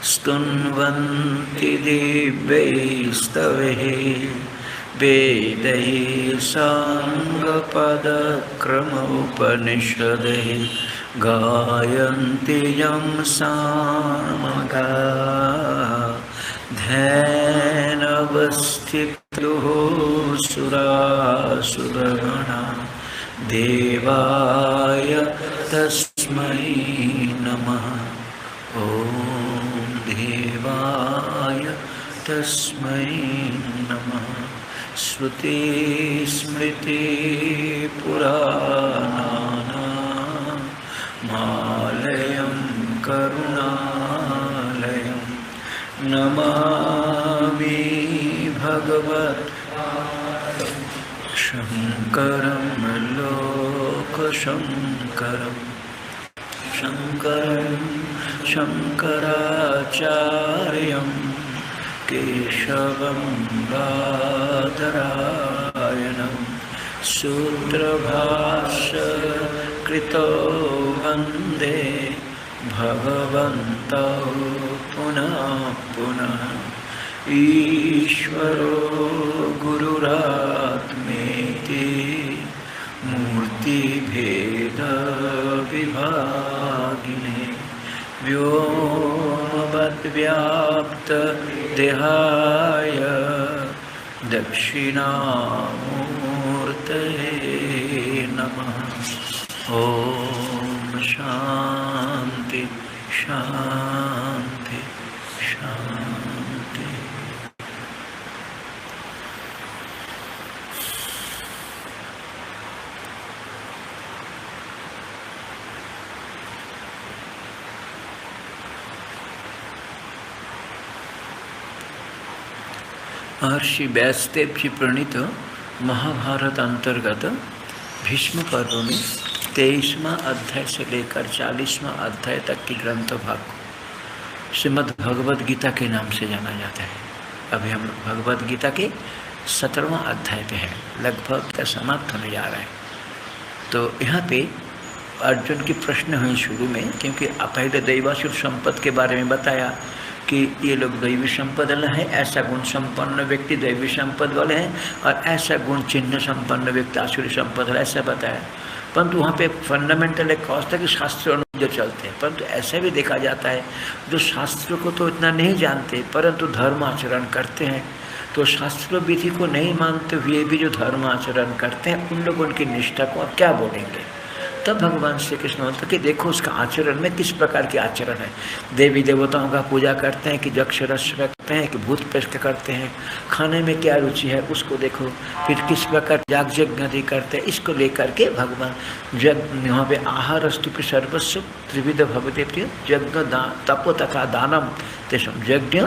स्तुन्वन्ति दिव्यैस्तवैः वेदैः साङ्गपदक्रमोपनिषदैः गायन्ति यं सामगाः ध्यानवस्थितुः सुरासुरगणा देवाय तस्मै नमः। ॐ देवाय तस्मै नमः। श्रुतिस्मृतिपुराणानामालयं करुणालयं नमामि भगवत्पादं शङ्करं लोकशङ्करं शङ्कराचार्यं केशवं बादरायणं सूत्रभाष्यकृतो वन्दे भगवन्तौ पुनः पुनः। ईश्वरो गुरुरात्मेति मूर्तिभेदविभागिने व्योमवद्व्याप्तदेहाय दक्षिणामूर्तये नमः। ॐ शान्ति शान्ति शान्ति। महर्षि व्यासदेव जी प्रणीत महाभारत अंतर्गत भीष्म पर्व में 23वां अध्याय से लेकर 40वां अध्याय तक की ग्रंथ भाग को श्रीमद् भगवद गीता के नाम से जाना जाता है। अभी हम भगवद गीता के 17वां अध्याय पे हैं, लगभग समाप्त होने जा रहा है। तो यहाँ पे अर्जुन की प्रश्न हुई शुरू में, क्योंकि पहले दैवासुर संपत्ति के बारे में बताया कि ये लोग दैवी संपद वाले हैं, ऐसा गुण संपन्न व्यक्ति दैवी संपद वाले हैं और ऐसा गुण चिन्ह संपन्न व्यक्ति आसुरी संपद वाला, ऐसा बताया। परंतु वहाँ पे फंडामेंटल एक कॉज था कि शास्त्र अनुसार चलते हैं। परंतु ऐसा भी देखा जाता है जो शास्त्रों को तो इतना नहीं जानते परंतु धर्म आचरण करते हैं, तो शास्त्र विधि को नहीं मानते हुए भी जो धर्म आचरण करते हैं उन लोगों की निष्ठा को आप क्या बोलेंगे। तब भगवान श्री कृष्ण बोलते कि देखो उसका आचरण में किस प्रकार के आचरण है। देवी देवताओं का पूजा करते हैं कि यक्ष रक्ष रखते हैं कि भूत प्रेष्ठ करते हैं, खाने में क्या रुचि है उसको देखो, फिर किस प्रकार याग यज्ञ आदि करते हैं, इसको लेकर के भगवान यज्ञ यहाँ पे आहार स्तुपि सर्वस्व त्रिविध भवते प्रिय यज्ञ तपो तथा दानम तेषम यज्ञ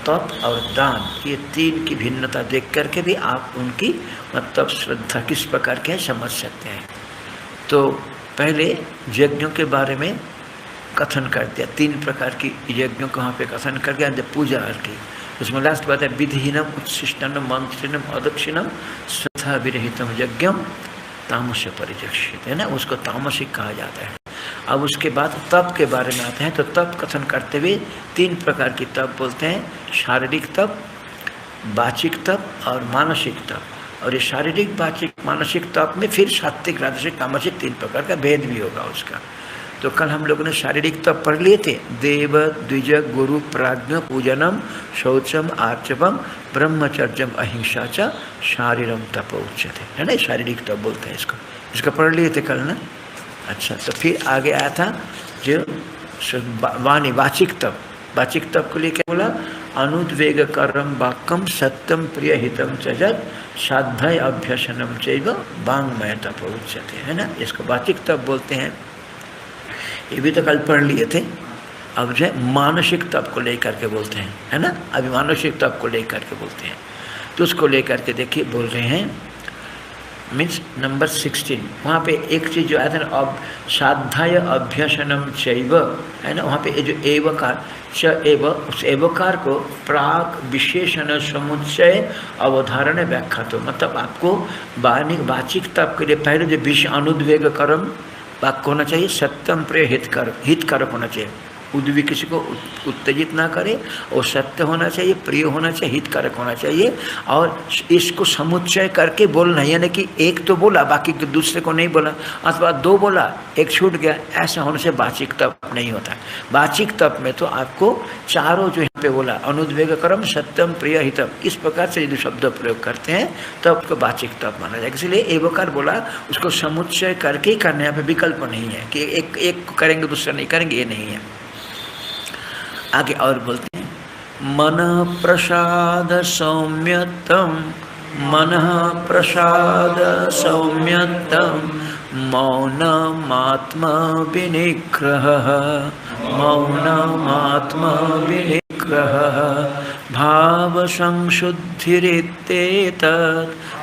तप और दान, ये तीन की भिन्नता देख करके भी आप उनकी मतलब श्रद्धा किस प्रकार के समझ सकते हैं। तो पहले यज्ञों के बारे में कथन कर दिया, 3 प्रकार की यज्ञों को वहाँ पे कथन कर दिया, पूजा की। उसमें लास्ट बात है विधिहीनम उच्छिष्टनम मंत्रिणम अदक्षिणम श्रद्धा विरहितम यज्ञम तामस परिचक्षित, है ना, उसको तामसिक कहा जाता है। अब उसके बाद तप के बारे में आते हैं, तो तप कथन करते हुए 3 प्रकार की तप बोलते हैं, शारीरिक तप, वाचिक तप और मानसिक तप। और ये शारीरिक वाचिक मानसिक तप में फिर सात्विक राजसिक तामसिक 3 प्रकार का भेद भी होगा उसका। तो कल हम लोगों ने शारीरिक तप पढ़ लिए थे, देव द्विज गुरु प्राज्ञ पूजनम शौचम आर्चवम ब्रह्मचर्यम अहिंसा च शारीरम तप उच्यते, है ना, शारीरिक तप बोलते हैं इसको पढ़ लिए थे कल ना। अच्छा, तो फिर आगे आया था जो वाणी वाचिक तप। वाचिक तप को लिए क्या बोला, अनुद्वेग करम वाक्यम सत्यम प्रिय हितम च जद साध्य अभ्यसनम चैव वाङ्मय तप उच्यते, है ना, इसको वाचिक तप बोलते हैं। ये भी तो कल पढ़ लिए थे। अब जो है मानसिक तप को लेकर के बोलते हैं, है ना, अभी मानसिक तप को लेकर के बोलते हैं। तो उसको लेकर के देखिए बोल रहे हैं मीन्स नंबर 16, वहाँ पे एक चीज़ जो आया था ना, अब साध्य अभ्यसनम चैव, है ना, वहाँ पे ये जो एवकार च एव, उस एवकार को प्राक विशेषण समुच्चय अवधारण व्याख्या, तो मतलब आपको वाचिक तप के लिए पहले जो विषय अनुद्वेग कर्म वाक्य होना चाहिए, सत्यम प्रिय हितकारक होना चाहिए, किसी को उत्तेजित ना करे, और सत्य होना चाहिए, प्रिय होना चाहिए, हितकारक होना चाहिए, और इसको समुच्चय करके बोलना, यानी कि एक तो बोला बाकी दूसरे को नहीं बोला, अथवा दो बोला एक छूट गया, ऐसा होने से वाचिक तप नहीं होता। वाचिक तप में तो आपको चारों जो यहाँ पे बोला अनुद्वेग कर्म सत्यम प्रिय हितम, इस प्रकार से यदि शब्द प्रयोग करते हैं तो आपको वाचिक तप माना जाएगा। इसलिए एवकार बोला उसको समुच्चय करके ही करने, यहाँ पे विकल्प नहीं है कि एक करेंगे दूसरा नहीं करेंगे, ये नहीं है। आगे और बोलते हैं मन प्रसाद सौम्यतम, मन प्रसाद सौम्यतम मौनमात्मा विनिग्रह, मौनमात्मा विनिग्रह भाव संशुद्धिरित्येतत्,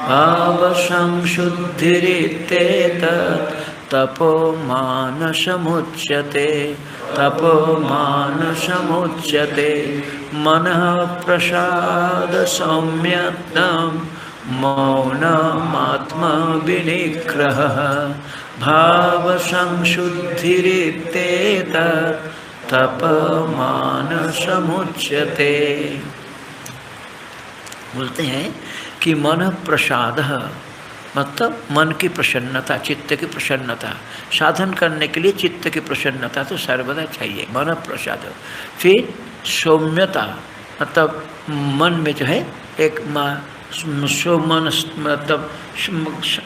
भाव संशुद्धिरित्येतत् तपोमानसमुच्यते, तपोमानसमुच्यते मनः प्रसाद सौम्यत्तं मौनमात्मा विनिग्रह भाव संशुद्धिरित्येतत् तपमानसमुच्यते। बोलते हैं कि मन प्रसाद मतलब मन की प्रसन्नता, चित्त की प्रसन्नता, साधन करने के लिए चित्त की प्रसन्नता तो सर्वदा चाहिए, मन प्रसाद। फिर सौम्यता मतलब मन में जो है एक सौमन मतलब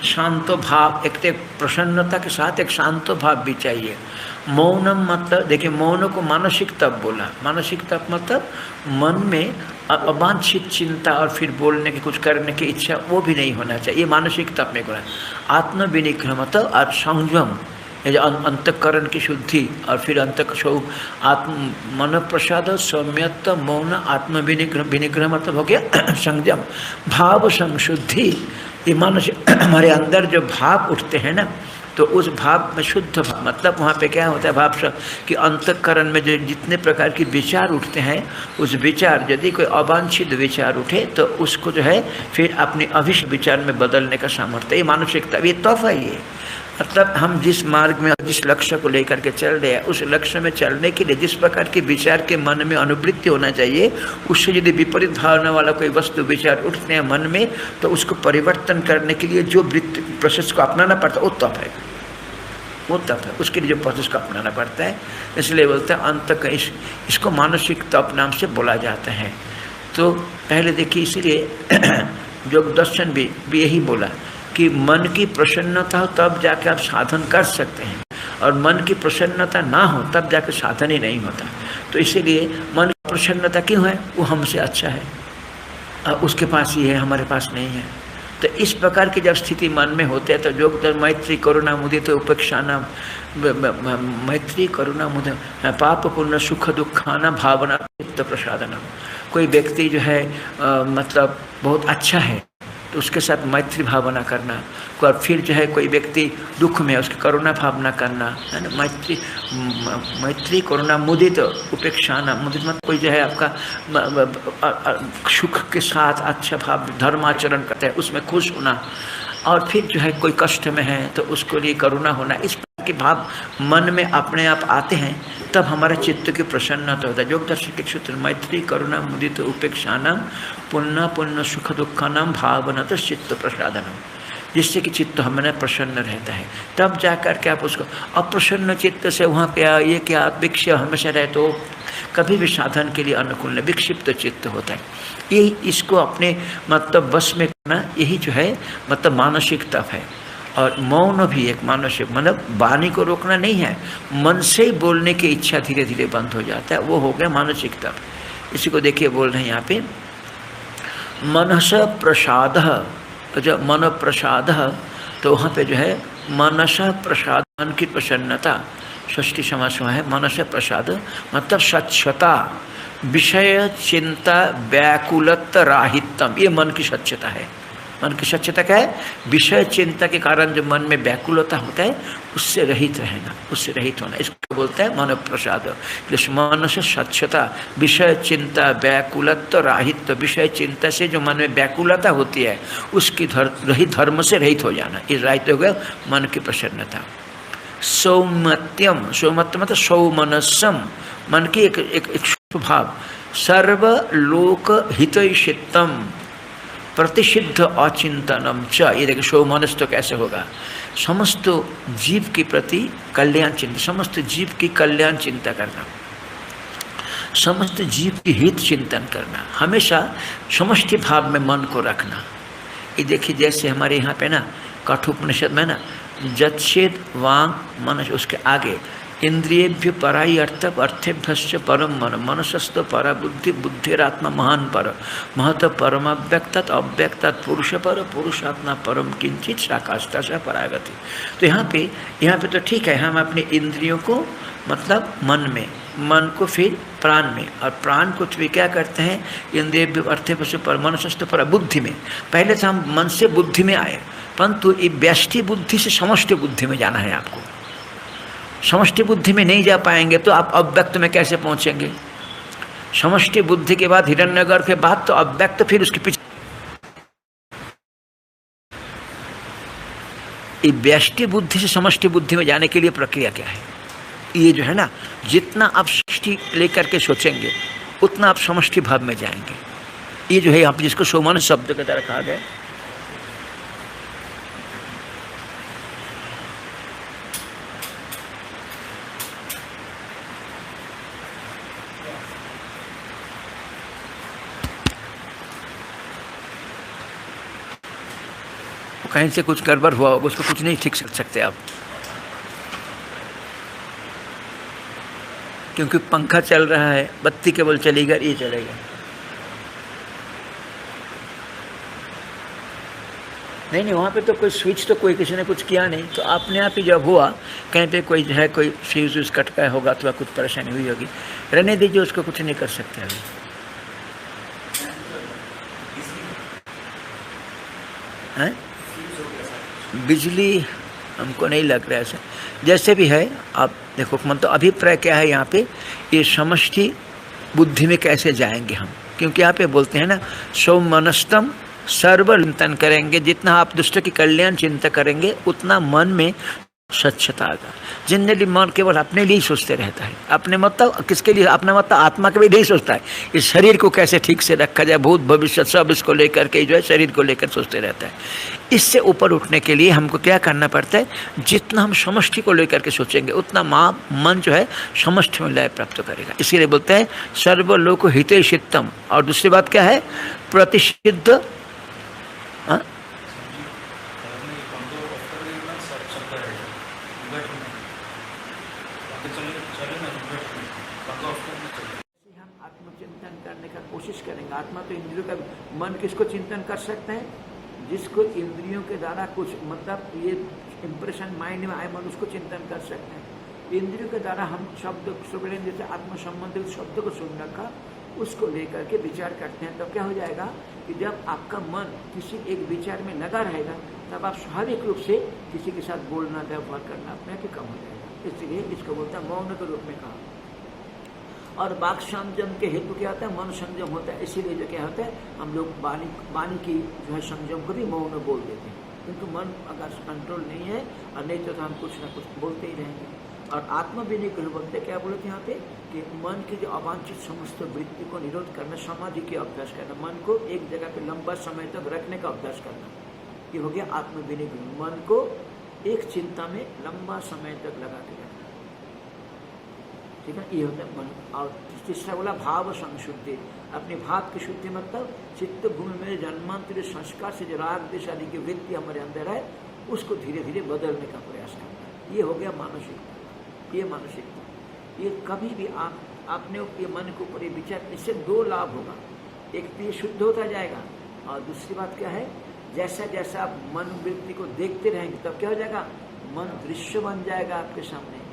शांत भाव, एक प्रसन्नता के साथ एक शांत भाव भी चाहिए। मौनम मतलब देखिए मौन को मानसिक तप बोला, मानसिक तप मतलब मन में अवांछित चिंता और फिर बोलने की कुछ करने की इच्छा वो भी नहीं होना चाहिए, ये मानसिक तप में बोला। आत्म विनिग्रह मतलब संयम, ये जो अंतःकरण की शुद्धि और फिर आत्म मन प्रसाद सौम्यत्व मौन आत्म विनिग्रह मतलब हो गया संयम। भाव संशुद्धि, ये मानसिक हमारे अंदर जो भाव उठते हैं ना, तो उस भाव में शुद्ध भाव मतलब वहाँ पे क्या होता है भाव कि अंतःकरण में जो जितने प्रकार के विचार उठते हैं, उस विचार यदि कोई अवांछित विचार उठे तो उसको जो है फिर अपने अभिष्ट विचार में बदलने का सामर्थ्य, ये मानसिकता, ये तोहफा ही है। मतलब हम जिस मार्ग में जिस लक्ष्य को लेकर के चल रहे हैं, उस लक्ष्य में चलने के लिए जिस प्रकार के विचार के मन में अनुवृत्ति होना चाहिए, उससे यदि विपरीत भावना वाला कोई वस्तु विचार उठते हैं मन में, तो उसको परिवर्तन करने के लिए जो वृत्ति प्रोसेस को अपनाना पड़ता है वो तप है, वो तप है, उसके लिए जो प्रोसेस को अपनाना पड़ता है। इसलिए बोलते हैं अंत का इसको मानसिक तप नाम से बोला जाता है। तो पहले देखिए इसीलिए योग दर्शन भी यही बोला कि मन की प्रसन्नता हो तब जाके आप साधन कर सकते हैं, और मन की प्रसन्नता ना हो तब जाके साधन ही नहीं होता। तो इसीलिए मन की प्रसन्नता क्यों है, वो हमसे अच्छा है, उसके पास ही है, हमारे पास नहीं है। तो इस प्रकार की जब स्थिति मन में होते हैं तो योग दर्शन मैत्री करुणा मुदित उपेक्षाना, मैत्री करुणा मुदित पाप पुण्य सुख दुखाना भावना चित्त प्रसादना। कोई व्यक्ति जो है मतलब बहुत अच्छा है तो उसके साथ मैत्री भावना करना, और फिर जो है कोई व्यक्ति दुख में उसकी करुणा भावना करना, है ना। मैत्री करुणा मुदित उपेक्षाना, मुदित मतलब कोई जो है आपका सुख के साथ अच्छा भाव धर्माचरण करता है उसमें खुश होना, और फिर जो है कोई कष्ट में है तो उसको लिए करुणा होना। इस प्रकार के भाव मन में अपने आप आते हैं तब हमारा चित्त की प्रसन्नता होता है। योग दर्शन के सूत्र मैत्री करुणा मुदित उपेक्षानाम पुण्य पुण्य सुख दुखानाम भावना तो चित्त प्रसादनम, जिससे कि चित्त हमारा प्रसन्न रहता है। तब जा कर के आप उसको अप्रसन्न चित्त से वहाँ पे ये क्या विक्षेप हमेशा रहे तो कभी भी साधन के लिए अनुकूल नहीं, विक्षिप्त चित्त होता है। यही इसको अपने मतलब बस में करना, यही जो है मतलब मानसिक तप है। और मौन भी एक मानसिक मतलब वाणी को रोकना नहीं है, मन से ही बोलने की इच्छा धीरे धीरे बंद हो जाता है, वो हो गया मानसिक तप। इसी को देखिए बोल रहे हैं यहाँ पे मनस प्रसाद, जो मन प्रसाद तो वहाँ पे जो है मनस प्रसाद मन की प्रसन्नता, षष्ठी समास हुआ है। मनस प्रसाद मतलब स्वच्छता, विषय चिंता व्याकुलत राहित्यम, ये मन की स्वच्छता है। मन की स्वच्छता क्या है, विषय चिंता के कारण जो मन में व्याकुलता होता है उससे रहित रहना, उससे रहित होना, इसको बोलते हैं मन प्रसाद। मन से स्वच्छता, विषय चिंता व्याकुलत्व राहित्य, विषय चिंता से जो मन में व्याकुलता होती है उसकी रहित, धर्म से रहित हो जाना, ये राहित हो गया मन की प्रसन्नता। सौमत्यम, सौमत्य मतलब सौमनस्यम, मन की एक स्वभाव, सर्वलोक हितैषितम प्रतिषिद्ध अचिंतनम च। ये देखिए सौमनस्य तो कैसे होगा, समस्त जीव के प्रति कल्याण चिंता, समस्त जीव की कल्याण चिंता करना, समस्त जीव की हित चिंतन करना, हमेशा समष्टि भाव में मन को रखना। ये देखिए जैसे हमारे यहाँ पे ना कठोपनिषद में ना जच्छेद वांग मनस, उसके आगे इंद्रियेभ्य पराई अर्थ अर्थेभ्यश्च परम मन मनसस्त परा बुद्धि बुद्धिरात्मा महान पर महत परमाव्यक्तत अव्यक्तत पुरुष पर पुरुषात्मा परम किंचित शाकाष्ठा से परागति। तो यहाँ पे तो ठीक है, हम अपने इंद्रियों को मतलब मन में, मन को फिर प्राण में, और प्राण को फिर क्या करते हैं इंद्रिय अर्थे पर मनसस्त पर बुद्धि में। पहले तो हम मन से बुद्धि में आए, परंतु ये व्यष्टि बुद्धि से समष्टि बुद्धि में जाना है आपको। समष्टि बुद्धि में नहीं जा पाएंगे तो आप अव्यक्त में कैसे पहुंचेंगे। समष्टि बुद्धि के बाद हिरण्यगर्भ के बाद तो अव्यक्त, फिर उसके पीछे व्यष्टि बुद्धि से समष्टि बुद्धि में जाने के लिए प्रक्रिया क्या है। ये जो है ना, जितना आप सृष्टि लेकर के सोचेंगे उतना आप समष्टि भाव में जाएंगे। ये जो है आप जिसको सौमन शब्द के द्वारा कहा गया, कहीं से कुछ गड़बड़ हुआ होगा, उसको कुछ नहीं ठीक कर सकते आप, क्योंकि पंखा चल रहा है, बत्ती केवल चलेगा, ये चलेगा। नहीं, वहाँ पे तो कोई स्विच तो कोई किसी ने कुछ किया नहीं, तो अपने आप ही जब हुआ कहीं पे कोई है कोई फ्यूज व्यूज कट गया होगा तो कुछ परेशानी हुई होगी, रहने दीजिए, उसको कुछ नहीं कर सकते अभी। हैं बिजली हमको नहीं लग रहा है ऐसे, जैसे भी है आप देखो। मतलब अभिप्राय क्या है यहाँ पे, ये समष्टि बुद्धि में कैसे जाएंगे हम, क्योंकि यहाँ पे बोलते हैं ना सौमनस्तम सर्वचिंतन करेंगे, जितना आप दूसरे की कल्याण चिंता करेंगे उतना मन में स्वच्छता आएगा। जनरली मन केवल अपने लिए ही सोचते रहता है, अपने मतलब किसके लिए, अपना मतलब आत्मा के लिए नहीं सोचता है, इस शरीर को कैसे ठीक से रखा जाए, भूत भविष्य सब इसको लेकर के जो है शरीर को लेकर सोचते रहता है। इससे ऊपर उठने के लिए हमको क्या करना पड़ता है, जितना हम समष्टि को लेकर के सोचेंगे उतना मन जो है समष्टि में लय प्राप्त करेगा। इसीलिए बोलते हैं सर्वलोक हितैषितम, और दूसरी बात क्या है प्रतिषिद्ध, कोशिश करेंगे। आत्मा तो इंद्रियों का, मन किसको चिंतन कर सकते हैं, जिसको इंद्रियों के द्वारा कुछ मतलब ये इंप्रेशन माइंड में आए, मन उसको चिंतन कर सकते हैं। इंद्रियों के द्वारा हम शब्द सुगड़ें जैसे आत्म संबंधित शब्द को सुन रखा, उसको लेकर के विचार करते हैं, तब क्या हो जाएगा कि जब आपका मन किसी एक विचार में लगा रहेगा तब आप स्वाभाविक रूप से किसी के साथ बोलना व्यवहार करना अपने आप ही कम हो जाएगा। इसलिए इसको बोलता है मौन के रूप में कहा। और वाक संयम के हेतु क्या होता है, मन संयम होता है। इसीलिए जो क्या होता है, हम लोग वाणी की जो है संयम को भी मौन बोल देते हैं, किंतु मन अगर कंट्रोल नहीं है और नहीं तो हम कुछ ना कुछ बोलते ही रहेंगे। और आत्मविनिग्रह बोलते क्या बोले थे यहाँ पे कि मन की जो अवांछित समस्त वृत्ति को निरोध करना, समाधि के अभ्यास करना, मन को एक जगह पे लंबा समय तक रखने का अभ्यास करना, ये हो गया आत्मविनिग्रह। मन को एक चिंता में लंबा समय तक लगा के रखना, ठीक है, ये होता है मन। और तीसरा बोला भाव संशुद्धि, अपने भाव की शुद्धि मतलब चित्त भूमि में जन्मांतरीय संस्कार से जो राग देश आदि की वृत्ति हमारे अंदर है उसको धीरे धीरे बदलने का प्रयास करना, ये हो गया मानसिकता। ये मानसिकता, ये कभी भी आपने ये मन के ऊपर ये विचार, इससे दो लाभ होगा, एक तो ये शुद्ध होता जाएगा, और दूसरी बात क्या है, जैसा जैसा आप मन वृत्ति को देखते रहेंगे तब क्या हो जाएगा, मन दृश्य बन जाएगा आपके सामने।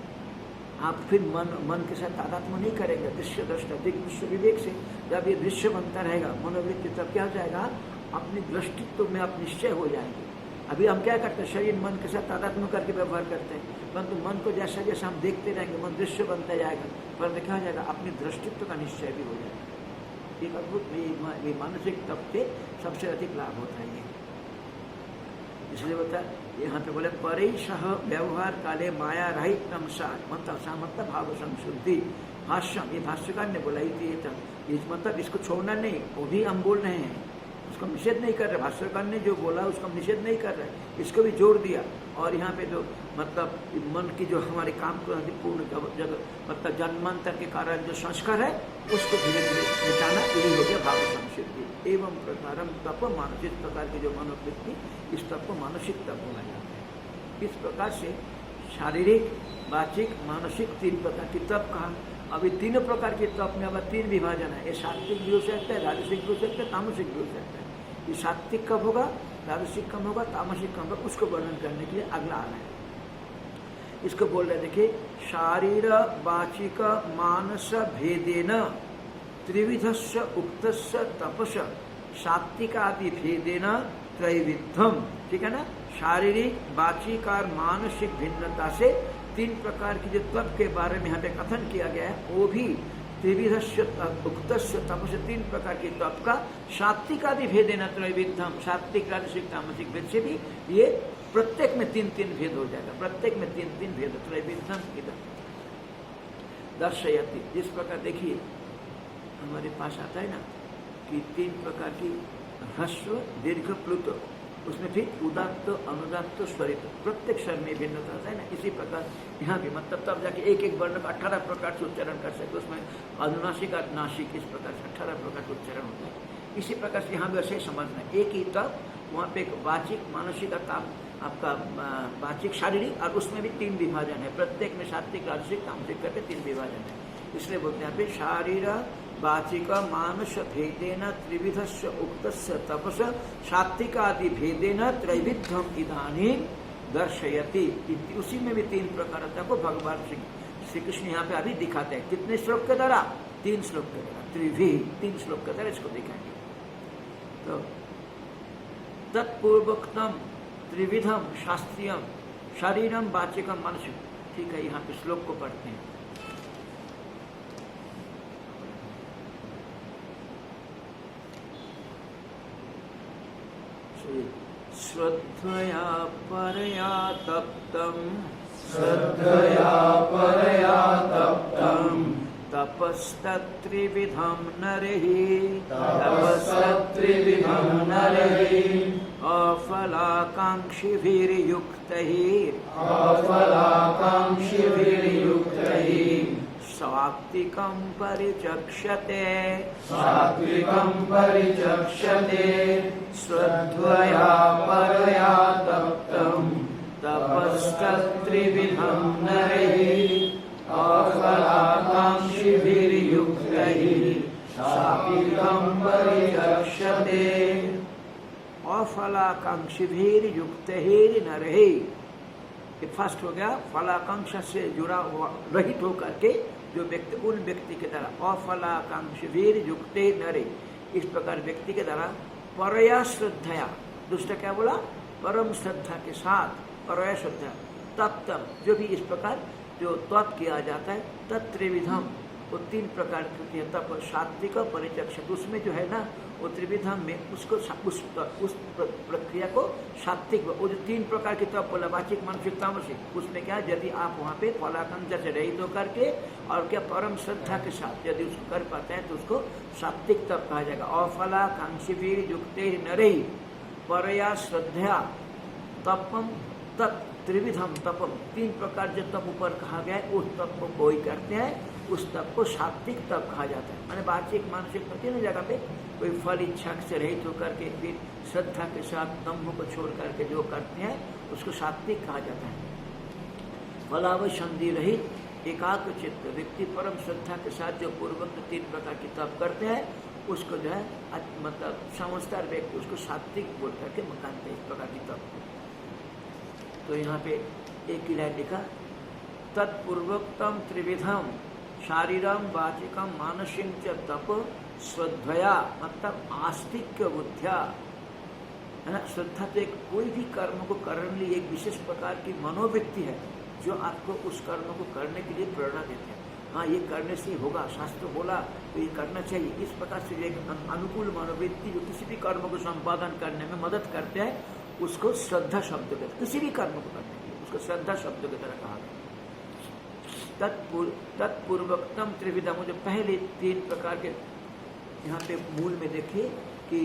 आप फिर मन के साथ तादात्म्य नहीं करेंगे, दृश्य दृष्टा दृश्य विवेक से जब ये दृश्य बनता रहेगा मनोवृत्ति, तब क्या हो जाएगा, अपने दृष्टित्व में आप निश्चय हो जाएंगे। अभी हम क्या करते हैं, शरीर मन के साथ तादात्म्य करके व्यवहार करते हैं, परंतु मन को जैसा जैसा हम देखते रहेंगे मन दृश्य बनता जाएगा, परंतु क्या हो जाएगा, अपने दृष्टित्व का निश्चय भी हो जाएगा। एक अद्भुत ये मानसिक तब से सबसे अधिक लाभ होता है। इसलिए बोलता है यहाँ पे बोले परिसह व्यवहार काले माया रहित मतलब भाव संशुद्धि भाष्यम, ये भाष्यकार ने बोला ही थी, मतलब इसको छोड़ना नहीं, वो भी हम बोल रहे हैं, उसको निषेध नहीं कर रहे। भाष्यकार ने जो बोला उसको हम निषेध नहीं कर रहे, इसको भी जोड़ दिया। और यहाँ पे जो मतलब मन की जो हमारे काम को पूर्ण जगह मतलब जन्मांतर के कारण जो संस्कार है उसको धीरे धीरे मिटाना, यही हो गया भाव संशुद्धि। एवं प्रकारम तप मानसिक प्रकार की जो मनोवृत्ति, इस तप को मानसिक तप बोला जाता है। इस प्रकार से शारीरिक, वाचिक, मानसिक 3 प्रकार की तप कहा। अभी 3 प्रकार के तप में अब 3 विभाजन है। ये सात्विक भी हो सकता है, राजसिक भी हो सकता है, तामसिक भी हो सकता है। ये सात्विक कब होगा, राजसिक कब होगा, तामसिक कब होगा, उसको वर्णन करने के लिए अगला आ रहा है। इसको बोल रहे देखिए, शारीर वाचिक मानस भेदेन त्रिविधस्य उक्तस्य तपस सात्विक आदि भेदेन त्रैविध्यम। ठीक है ना, शारीरिक, वाचिक और मानसिक भिन्नता से 3 प्रकार की जो तप के बारे में यहाँ पे कथन किया गया है, वो भी त्रिविधस्य उक्तस्य तपस 3 प्रकार की तप का सात्विक आदि भेदेन त्रैविध्यम, सात्विक, राजसिक, तामसिक भेद से भी ये प्रत्येक में 3-3 भेद हो जाएगा, प्रत्येक में 3-3 भेद, त्रैविध्यम इदं दर्शयति। जिस प्रकार देखिए हमारे पास आता है ना कि 3 प्रकार की ह्रस्व, दीर्घ, प्लुत, उसमें फिर उदात्त, अनुदात्त, स्वरित, प्रत्येक स्वर में भिन्नता है ना। इसी प्रकार यहाँ भी मतलब तब जाके एक एक वर्ण का 18 प्रकार से उच्चारण कर सकते, उसमें अनुनासिक और नासिक इस प्रकार से 18 प्रकार का उच्चारण होता है। इसी प्रकार से यहाँ भी वैसे समझना, एक ही तब वहाँ पे एक वाचिक, मानसिक और आपका वाचिक, शारीरिक, और उसमें भी 3 विभाजन है, प्रत्येक में सात्विक, राजसिक, तामसिक करके 3 विभाजन है। इसलिए बोलते हैं फिर शारीर वाचिक मानस भेदेन त्रिविधस्य उक्तस्य तपस सात्विक आदि भेदेन त्रैविध्यम इदानीं दर्शयति। उसी में भी 3 प्रकार को भगवान श्री कृष्ण यहाँ पे अभी दिखाते हैं। कितने श्लोक के द्वारा? 3 श्लोक के द्वारा, त्रिभी 3 श्लोक के द्वारा इसको दिखाएंगे। तो तत्पूर्वोक्तम त्रिविधम शास्त्रीयम शरीरम वाचिकम मानसिक। ठीक है, यहाँ पे श्लोक को पढ़ते हैं। श्रद्धया परया तप्तम्, श्रद्धया परया तप्तम्, तपस्तत्त्रिविधं नरहि, तपस्तत्त्रिविधं नरहि, अफलाकाङ्क्षिभिर्युक्तैः, अफलाकाङ्क्षिभिर्युक्तैः, सात्विकं परिचक्षते, सात्विकं परिचक्षते, श्रद्धया परया तप्तम्, तपस्तत्त्रिविधं नरहि, अफलाकाङ्क्षिभिर्युक्तैः, सात्विकं परिचक्षते। अफलाकांक्षिभिर्युक्तैर्नरैः, ये फर्स्ट हो गया। फलाकांक्षा से जुड़ा हुआ रहित होकर के जो व्यक्ति, उन व्यक्ति के द्वारा अफलाकांक्षिभिर्युक्तैर्नरैः, इस प्रकार व्यक्ति के द्वारा परया श्रद्धया, दूसरा क्या बोला? परम श्रद्धा के साथ, परया श्रद्धा तप्तम, जो भी इस प्रकार जो तप किया जाता है, तत्त्रिविधम, वो 3 प्रकार के तप, सात्विक, परिचक्षित, उसमें जो है ना वो त्रिविधम में उसको उस प्रक्रिया को सात्विक, वो जो 3 प्रकार के तप बोला, वाचिक, मानसिक, तामसिक, उसमें क्या यदि आप वहाँ पे फलाकांक्षा से रहित होकर के और क्या परम श्रद्धा के साथ यदि उसको कर पाते हैं तो उसको सात्विक तप कहा जाएगा। अफलाकांक्षिभिर्युक्तैर्नरैः परया श्रद्धया तपम त्रिविधम तपम, 3 प्रकार जो तप ऊपर कहा गया है उस तप को कोई करते हैं, उस तप को सात्विक तप कहा जाता है। माने वाचिक, मानसिक, तीनों जगह पे कोई फल इच्छा से रहित होकर के फिर श्रद्धा के साथ दम्भ को छोड़ करके जो करते हैं उसको सात्विक कहा जाता है। फलावसंधि रहित एकाग्र चित्त व्यक्ति परम श्रद्धा के साथ जो पूर्वोक्त 3 प्रकार की तप करते हैं उसको जो है मतलब समझदार व्यक्ति उसको सात्विक बोल करके मानते हैं, इस प्रकार की तप। तो यहाँ पे एक ही लाइन लिखा, तत्पूर्वोक्तम त्रिविधम शारीरम वाचिकम मानसिक च तप श्रद्धया, मतलब आस्तिक्य बुद्धिया, है ना। श्रद्धा तो एक कोई भी कर्म को करने के लिए एक विशेष प्रकार की मनोवृत्ति है जो आपको उस कर्म को करने के लिए प्रेरणा देते हैं। हाँ, ये करने से होगा, शास्त्र बोला तो ये करना चाहिए, इस प्रकार से एक अनुकूल मनोवृत्ति जो किसी भी कर्म को संपादन करने में मदद करते हैं, उसको श्रद्धा शब्द के, किसी भी कर्म को करने के लिए उसको श्रद्धा शब्द की तरह कहा गया। तत्पूर्वकतम त्रिविधम, जो पहले 3 प्रकार के यहाँ पे मूल में देखिए कि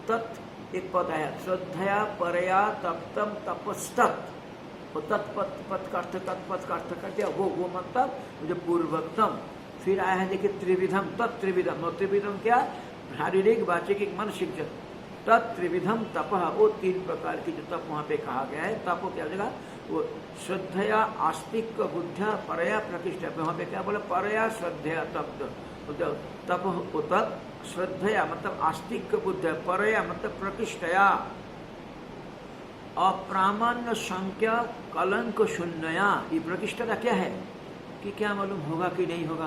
तत् एक पद आया, श्रद्धया परया तप्तम तपस्तत्, वो तत्पद का अर्थ तत्पद का अर्थ कर दिया, वो मतलब जो पूर्वोत्तम। फिर आया है देखिए त्रिविधम, तत्त्रिविधम, और त्रिविधम क्या, शारीरिक वाचिक मानसिक जप, तत्त्रिविधम तपः, वो 3 प्रकार की जो तप वहाँ पे कहा गया है। तप को क्या जगह, वो श्रद्धया आस्तिक बुद्धिया परया प्रतिष्ठा, वहाँ पे क्या बोला, परया श्रद्धया तप हो, तप श्रद्धया मतलब आस्तिक बुद्धिया, परया मतलब प्रतिष्ठया, अप्रामाण्य संख्या कलंक शून्यया। ये प्रतिष्ठा क्या है कि क्या मालूम होगा कि नहीं होगा,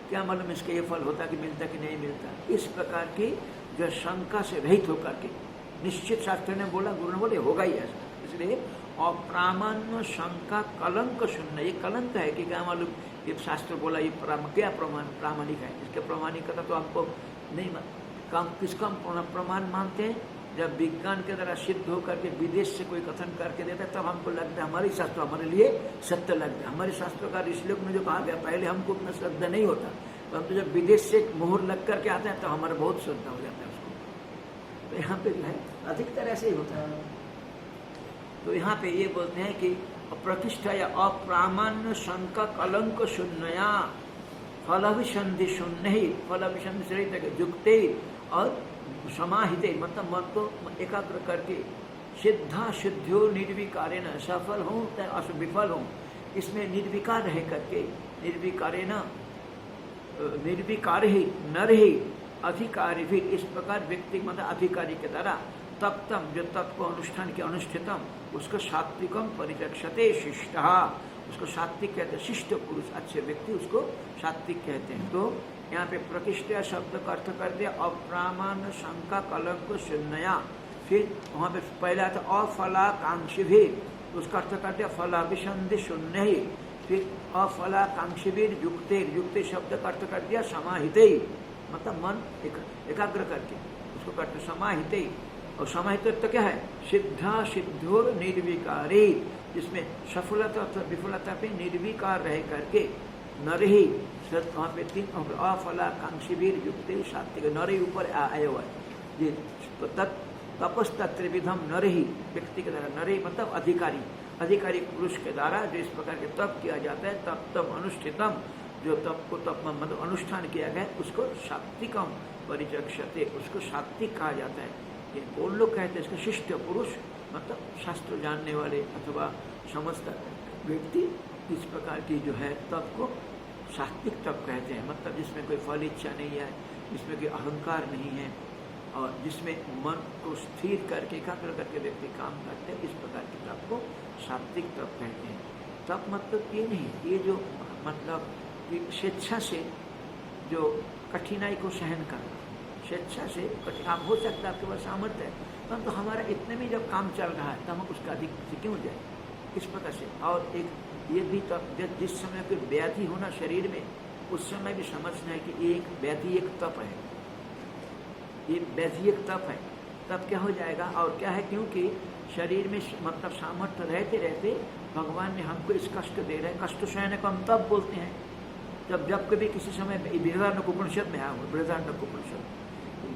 क्या मालूम इसके ये फल होता कि मिलता कि नहीं मिलता, इस प्रकार की जो शंका से रहित होकर के, निश्चित शास्त्र ने बोला, गुरु ने बोले होगा ही ऐसा, इसलिए अप्रामाण्य शंका कलंक शून्य, ये कलंक है कि क्या मालूम, ये शास्त्र बोला, ये क्या प्रामाणिक है, इसके प्रामाणिकता तो आपको नहीं, किसका प्रमाण मानते हैं, जब विज्ञान के द्वारा सिद्ध होकर के विदेश से कोई कथन करके देता है तब हमको लगता है हमारे शास्त्र हमारे लिए सत्य लगता है। हमारे शास्त्रकार श्लोक में जो कहा गया, पहले हमको उतना श्रद्धा नहीं होता, परंतु जब विदेश से मोहर लग करके आता है तो हमारा बहुत श्रद्धा हो जाता है उसको। तो यहाँ पे जो है अधिकतर ऐसे ही होता है। तो यहाँ पे ये बोलते हैं कि प्रतिष्ठा या अप्रामाण्य शंका कलंक शून्यया, फलाभिसंधि शून्य ही, फलाभिसंधि से रहित युक्ते और समाहिते, मतलब मन को एकाग्र करके, सिद्धा सिद्धियो निर्विकारेण, सफल हो चाहे विफल हो, इसमें निर्विकार रह करके, निर्विकार ही नर ही अधिकारी भी, इस प्रकार व्यक्ति मतलब अधिकारी के द्वारा तप्तम, जो तप को अनुष्ठान के अनुष्ठितम, उसको सात्विकम परिचक्षते शिष्टा, उसको सात्विक कहते हैं, शिष्ट पुरुष अच्छे व्यक्ति उसको सात्विक कहते हैं। तो यहाँ पे प्रतिष्ठा शब्द का अर्थ कर दिया अप्रामाण्य शंका कलंक शून्यया। फिर वहाँ पे पहला था अफलाकांक्षी भी, उसका अर्थ कर दिया फलाभिसंधि शून्य ही। फिर अफलाकांक्षी भी युक्ते शब्द का अर्थ कर दिया समाहिते, मतलब मन एकाग्र करके उसको करते समाहिते। और समाहित तो क्या है, सिद्धा सिद्धोर निर्विकारी, जिसमें सफलता अथवा विफलता पे निर्विकार रह करके, नर ही वहाँ पे 3 अफलाकांक्षी वीर युक्त सात्विक, नर ही ऊपर आया हुआ है। तपस्ता त्रिविधम नर ही, व्यक्ति के द्वारा, नर ही मतलब अधिकारी पुरुष के द्वारा जो इस प्रकार के तप किया जाता है, तप्तम अनुष्ठितम, जो तप को तप मतलब अनुष्ठान किया गया उसको सात्विकम परिचक्षते, उसको सात्विक कहा जाता है। ये कौन लोग कहते हैं इसको, शिष्ट पुरुष मतलब शास्त्र जानने वाले अथवा समझता व्यक्ति, इस प्रकार की जो है तप को सात्विक तप कहते हैं, मतलब जिसमें कोई फल इच्छा नहीं है, जिसमें कोई अहंकार नहीं है, और जिसमें मन को स्थिर करके एकाग्र करके व्यक्ति काम करते हैं, इस प्रकार के तप को सात्विक तप कहते हैं। तप मतलब ये नहीं, ये जो मतलब स्वेच्छा से जो कठिनाई को सहन करना, स्वेच्छा से कठिन हो सकता है आपके पास सामर्थ्य है, परंतु हमारा इतने में जब काम चल रहा है तो हम उसका अधिक से क्यों जाए, इस प्रकार से। और एक ये भी तप, जिस समय कोई व्याधि होना शरीर में, उस समय भी समझना है कि एक व्याधि एक तप है, ये व्याधि एक तप है। तब क्या हो जाएगा और क्या है, क्योंकि शरीर में मतलब सामर्थ्य रहते रहते भगवान ने हमको इस कष्ट दे रहे हैं, कष्ट सहने को हम तप बोलते हैं। जब कभी किसी समय बृहदारण्यक उपनिषद में आया हुआ, बृहदारण्यक उपनिषद,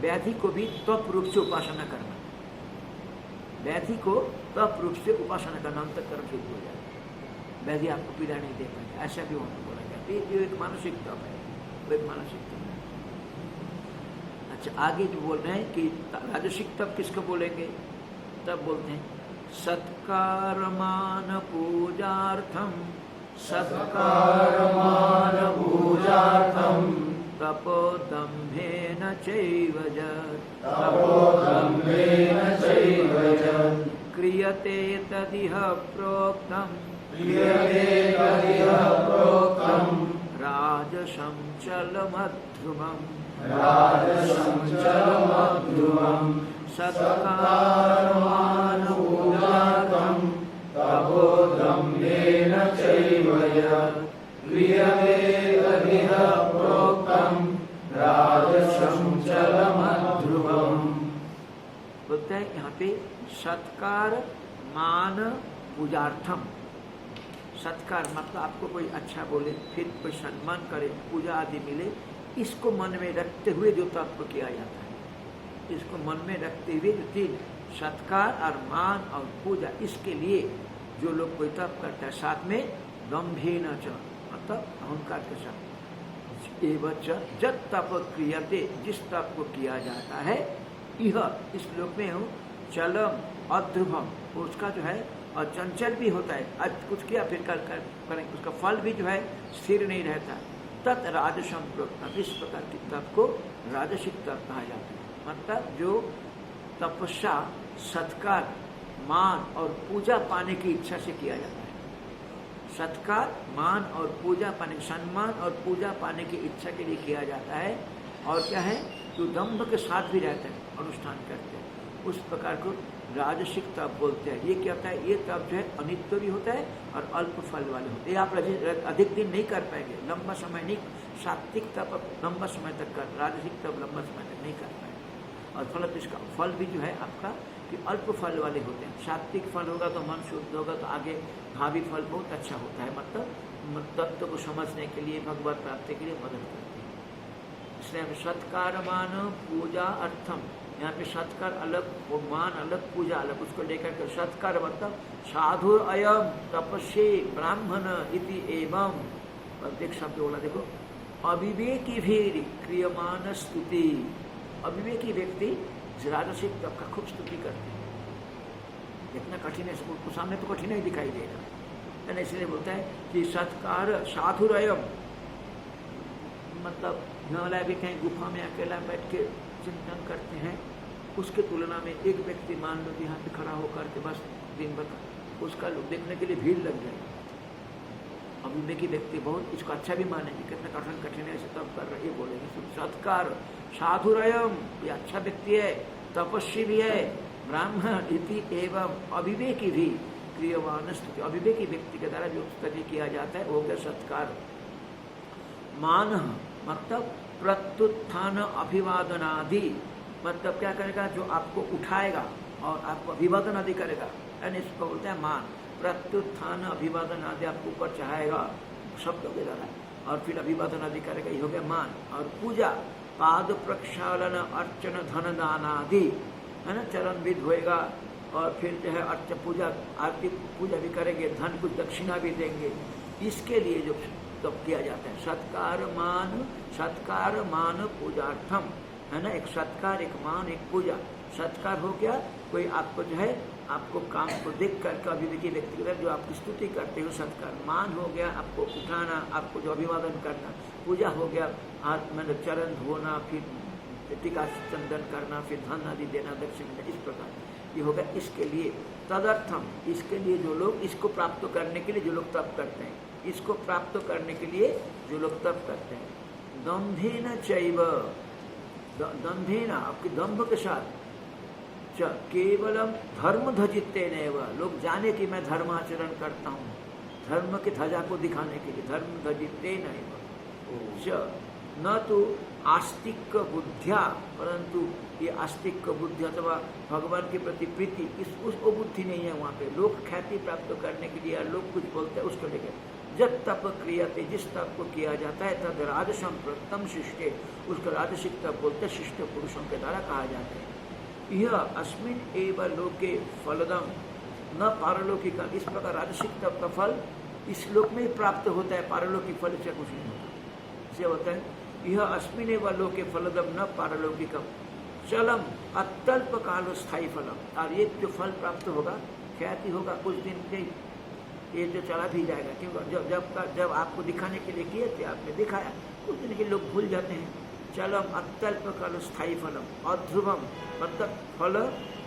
व्याधि को भी तप रूप से उपासना करना, व्याधि को तप रूप से उपासना करना, अंतःकरण शुद्ध हो जाए, व्याधि आपको पीड़ा नहीं दे पाएगा, ऐसा भी वहाँ बोला जाता है। ये एक मानसिक तप है, वो एक मानसिक तप है। अच्छा, आगे जो बोल रहे हैं कि राजसिक तप किसको बोलेंगे, तब बोलते हैं सत्कारमान पूजार्थम, सत्कारमान पूजार्थम, तपोदम्भेन चैव तपोदम्भेन चैव क्रियते तदिह प्रोक्तम्, क्रियते तदिह प्रोक्तम्, राजसं चलमध्रुवम्, राजसं चलमध्रुवम्, सत्कारमान पूजार्थम, तपोदम्भेन चैव क्रियते तदिह प्रोक्तम्, राजसं चलमध्रुवम्। तो बोलते हैं यहाँ पे सत्कार मान पूजार्थम। सत्कार मतलब आपको कोई अच्छा बोले, फिर कोई सम्मान करे, पूजा आदि मिले, इसको मन में रखते हुए जो तप किया जाता है, इसको मन में रखते हुए जो तीन सत्कार और मान और पूजा, इसके लिए जो लोग कोई तप करता है, साथ में दम्भेन च मतलब अहंकार के साथ, एवं जब तप क्रियते जिस तप को किया जाता है, यह इस श्लोक में हो चलम अध्रुवम, उसका जो है और चंचल भी होता है, आज कुछ किया फिर करेंगे, उसका फल भी जो है स्थिर नहीं रहता, तत् राजसम प्रोक्तम, इस प्रकार की तप को राजसिक तप कहा जाता है। मतलब जो तपस्या सत्कार मान और पूजा पाने की इच्छा से किया जाता है, सत्कार मान और पूजा पाने, सम्मान और पूजा पाने की इच्छा के लिए किया जाता है, और क्या है जो दम्भ के साथ भी रहते हैं, अनुष्ठान करते हैं, उस प्रकार को राजसिक तप बोलते हैं। ये क्या होता है, ये तप जो है अनित्य भी होता है और अल्प फल वाले होते हैं। आप अधिक दिन नहीं कर पाएंगे, लंबा समय नहीं, सात्विक तप लंबा समय तक कर, राजसिक तप लंबा समय तक नहीं कर पाएंगे, और फल इसका फल भी जो है आपका कि अल्प फल वाले होते हैं। सात्विक फल होगा तो मन शुद्ध होगा, तो आगे भावी फल बहुत अच्छा होता है, मतलब तत्व को समझने के लिए, भगवत प्राप्ति के लिए मदद करते हैं। इसलिए सत्कार मान पूजा अर्थम, यहाँ पे सत्कार अलग, मान अलग, पूजा अलग, उसको लेकर के सत्कार मतलब साधु अयम तपस्वी ब्राह्मण इति एवं, प्रत्येक शब्द बोला देखो, अविवेकी भी क्रियमान स्तुति, अविवेकी व्यक्ति राजसिक तप का खूब स्तुति करते हैं, इतना कठिन है, उसको सामने तो कठिन ही दिखाई देगा, है ना। इसलिए बोलता है कि सत्कार साधुरयम, मतलब हिमालय भी कहीं गुफा में अकेला बैठ के चिंतन करते हैं, उसके तुलना में एक व्यक्ति मान लो यहाँ पे खड़ा होकर के बस दिन भर उसका लोग देखने के लिए भीड़ लग जाएगी, अविवेकी व्यक्ति बहुत इसको अच्छा भी मानेंगे, कितना कठिन कठिन ऐसे तप कर रहे, बोलेंगे सत्कार साधुरयम, ये अच्छा व्यक्ति है, तपस्वी भी है, ब्राह्मण इति एवं अविवेकी भी क्रियमान स्तुति, अविवेकी व्यक्ति के द्वारा जो स्तुति किया जाता है वो क्या सत्कार। मान मतलब प्रत्युत्थान अभिवादनादि, मतलब क्या करेगा, जो आपको उठाएगा और आपको अभिवादन आदि करेगा, यानी इसको बोलते हैं मान। प्रत्युत्थान अभिवादन आदि आपको ऊपर चढ़ाएगा शब्दों के द्वारा, और फिर अभिवादन आदि करेगा, ये हो गया मान। और पूजा पाद प्रक्षालन अर्चन धन दान आदि, है ना, चरण भी धोएगा, और फिर जो है अर्च पूजा आरती पूजा भी करेंगे, धन कुछ दक्षिणा भी देंगे, इसके लिए जो तब किया जाता है सत्कार मान पूजार्थम, है ना, एक सत्कार एक मान एक पूजा। सत्कार हो गया कोई आपको जो है आपको काम को देख करके अभिवेकी व्यक्ति के जो आपकी स्तुति करते हो, सत्कार। मान हो गया आपको उठाना, आपको जो अभिवादन करना। पूजा हो गया हाथ में चरण धोना, फिर टीका चंदन करना, फिर धन आदि देना, दक्षिण, इस प्रकार ये होगा। इसके लिए तदर्थम, इसके लिए जो लोग इसको प्राप्त करने के लिए जो लोग तप करते हैं, इसको प्राप्त करने के लिए जो लोग तप करते हैं, दम्भेन चैव, दम्भेन आपके दम्भ के साथ, केवलम धर्म ध्वजिते नैव, लोग जाने कि मैं धर्माचरण करता हूँ, धर्म की ध्वजा को दिखाने के लिए, धर्म ध्वजिते नैव न तो आस्तिक बुद्धिया, परंतु ये आस्तिक बुद्धि अथवा भगवान के प्रति प्रीति उस बुद्धि नहीं है वहाँ पे। लोग ख्याति प्राप्त करने के लिए लोग कुछ बोलते हैं उसको लेकर, जब तप क्रियते, जिस तप को किया जाता है, तद राजसम प्रतम शिष्टे, उसको राजसिक तप बोलते, शिष्ट पुरुषों के द्वारा कहा जाता है। यह अस्मिन एव लोके फलदम न पारलौकिक, इस प्रकार राजसिक तप का फल इस लोक में ही प्राप्त होता है, पारलौकिक फल से कुछ नहीं होता। इसे होता है यह अस्मिन एव लोके फलदम न पारलौकिकम चलम अत्यल्प काल स्थायी फलम, और ये जो फल प्राप्त होगा ख्याति होगा कुछ दिन के, ये जो चला भी जाएगा, क्योंकि जब आपको दिखाने के लिए किए थे आपने दिखाया, कुछ दिन के लोग भूल जाते हैं। चलम अत्यल्प काल स्थायी फलम अध्रुवम, मतलब फल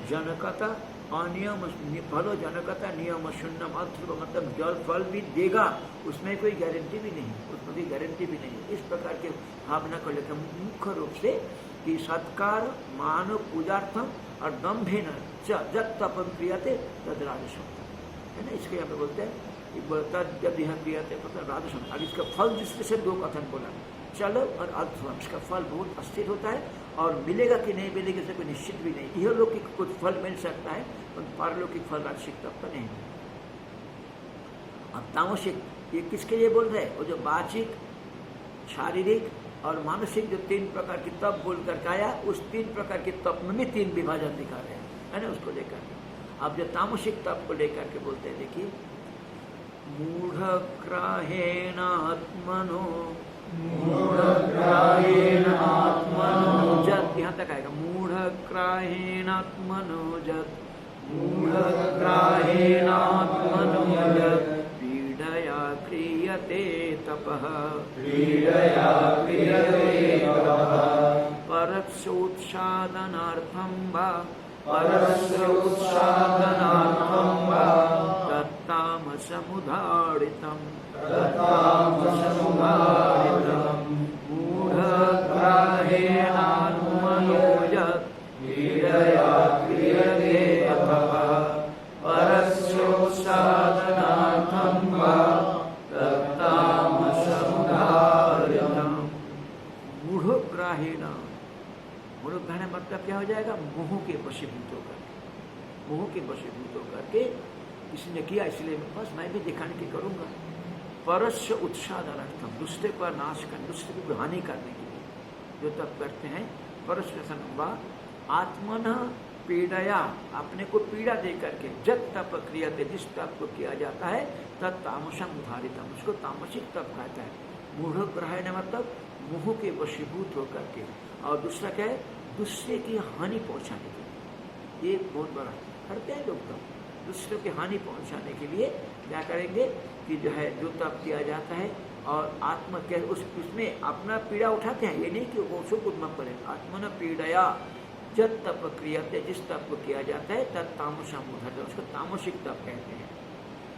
जनकता अनियम, फलो जनकता नियम शून्यम, अध्रुव मतलब जल फल भी देगा, उसमें कोई गारंटी भी नहीं, उसमें कोई गारंटी भी नहीं। इस प्रकार के भावना को लेकर मुख्य रूप से कि सत्कार मानव पूजार्थम और दम्भेन जब तपन क्रियते तद राजसम, है ना। इसके यहाँ पे बोलते हैं तद जब यह क्रियते तद राजसम। अब इसका फल जिसके से दो कथन बोला, चंचल और अल्पम, इसका फल बहुत अस्थिर होता है और मिलेगा कि नहीं मिलेगा इससे कोई निश्चित भी नहीं। यह लौकिक कुछ फल मिल सकता है और पारलौकिक फल राजसिक तप का नहीं मिलता। अब तामसिक ये किसके लिए बोल रहे हैं? वो जो वाचिक, शारीरिक और मानसिक जो 3 प्रकार की तप बोल कर आया, उस 3 प्रकार के तप में भी 3 विभाजन दिखा रहे हैं, है ना, उसको लेकर। अब जो तामसिक तप को लेकर के बोलते हैं, देखिए, मूढ़ग्राहेण आत्मनो, मूढ़ग्राहेण आत्मनो जत, यहाँ तक आएगा, मूढ़ग्राहेण आत्मनो जत, मूढ़ग्राहेण आत्मनो यत् पीडया क्रियते तपः, पीडया क्रियते तपः, परस्योत्सादनार्थं वा, परस्य उत्सादनार्थं वा, तत्तामसमुदाहृतं, तत्तामसमुदाहृतं, मूढ़ग्राहेण आत्मनो यत् पीडया क्रियते तपः, परस्योत्सादनार्थं वा, तत्तामसमुदाहृतं। मूढ़ग्राहेण, मूढ़ग्राहेण मतलब क्या हो जाएगा? मोह के वशीभूत होकर, मोह के वशीभूत होकर के किसी ने किया, इसलिए बस मैं भी दिखाने की करूंगा। परस्य उत्सादनार्थम, दूसरे पर नाश करने, दूसरे को हानि करने के लिए जो तप करते हैं। परस्य वा आत्मन पीड़या, अपने को पीड़ा दे करके, जब तप क्रियते, जिस तप को किया जाता है, तत् तामसम उदाहरितम, उसको तामसिक तप कहता है। मूढ़ग्राहेण मतलब मोह के वशीभूत होकर के, और दूसरा क्या है? दूसरे की हानि पहुंचाने के लिए। ये बहुत बड़ा करते हैं लोग तप, दूसरे की हानि पहुंचाने के लिए क्या करेंगे कि जो है जो तप किया जाता है, और आत्मा के उसमें अपना पीड़ा उठाते हैं, ये नहीं कि वो उसको उद्यम करें। आत्मन पीड़या जब तप क्रियते, जिस तप को किया जाता है, तत् तामसम उदाहृतम, उसको तामसिक तप कहते हैं।